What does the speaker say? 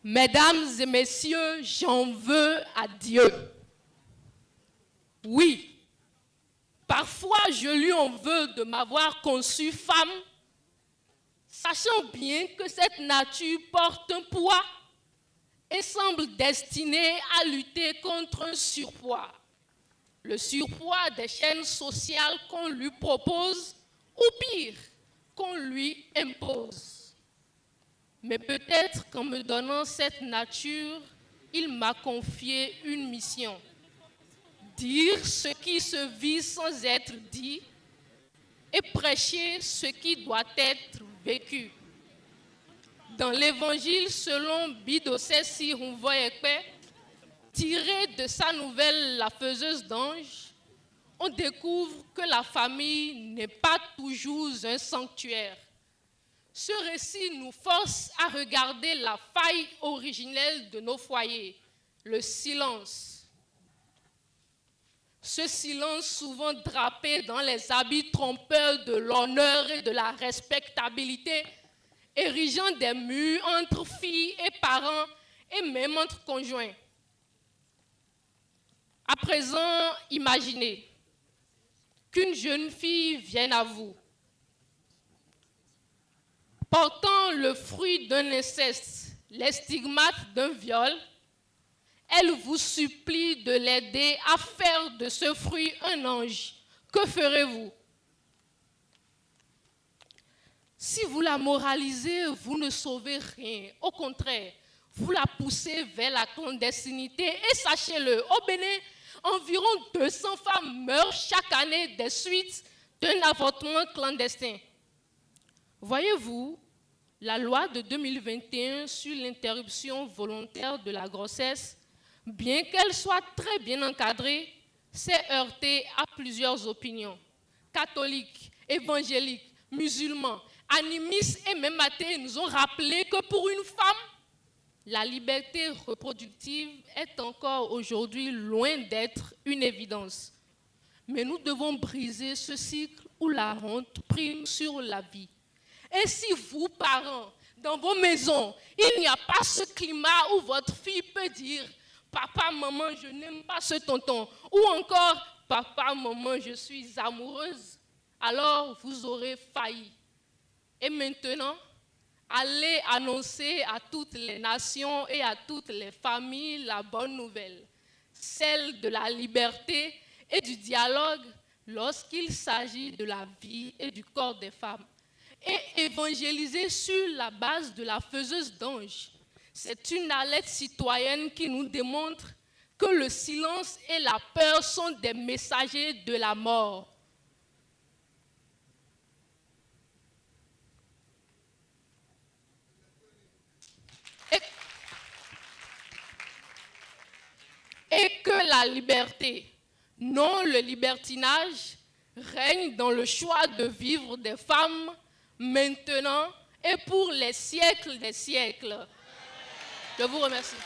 Mesdames et messieurs, j'en veux à Dieu. Oui, parfois je lui en veux de m'avoir conçue femme, sachant bien que cette nature porte un poids et semble destinée à lutter contre un surpoids. Le surpoids des chaînes sociales qu'on lui propose, ou pire, qu'on lui impose. Mais peut-être qu'en me donnant cette nature, il m'a confié une mission. Dire ce qui se vit sans être dit et prêcher ce qui doit être vécu. Dans l'évangile selon Bidosé Sirunvoyekpe, tiré de sa nouvelle La faiseuse d'anges, on découvre que la famille n'est pas toujours un sanctuaire. Ce récit nous force à regarder la faille originelle de nos foyers, le silence. Ce silence souvent drapé dans les habits trompeurs de l'honneur et de la respectabilité, érigeant des murs entre filles et parents et même entre conjoints. À présent, imaginez qu'une jeune fille vienne à vous, portant le fruit d'un inceste, les stigmates d'un viol. Elle vous supplie de l'aider à faire de ce fruit un ange. Que ferez-vous? Si vous la moralisez, vous ne sauvez rien. Au contraire, vous la poussez vers la clandestinité. Et sachez-le, au Bénin, environ 200 femmes meurent chaque année des suites d'un avortement clandestin. Voyez-vous, la loi de 2021 sur l'interruption volontaire de la grossesse, bien qu'elle soit très bien encadrée, s'est heurtée à plusieurs opinions. Catholiques, évangéliques, musulmans, animistes et même athées nous ont rappelé que pour une femme, la liberté reproductive est encore aujourd'hui loin d'être une évidence. Mais nous devons briser ce cycle où la honte prime sur la vie. Et si vous, parents, dans vos maisons, il n'y a pas ce climat où votre fille peut dire « Papa, maman, je n'aime pas ce tonton » ou encore « Papa, maman, je suis amoureuse », alors vous aurez failli. Et maintenant, allez annoncer à toutes les nations et à toutes les familles la bonne nouvelle, celle de la liberté et du dialogue lorsqu'il s'agit de la vie et du corps des femmes. Et évangéliser sur la base de la faiseuse d'anges. C'est une alerte citoyenne qui nous démontre que le silence et la peur sont des messagers de la mort. Et que la liberté, non le libertinage, règne dans le choix de vivre des femmes maintenant et pour les siècles des siècles. Je vous remercie.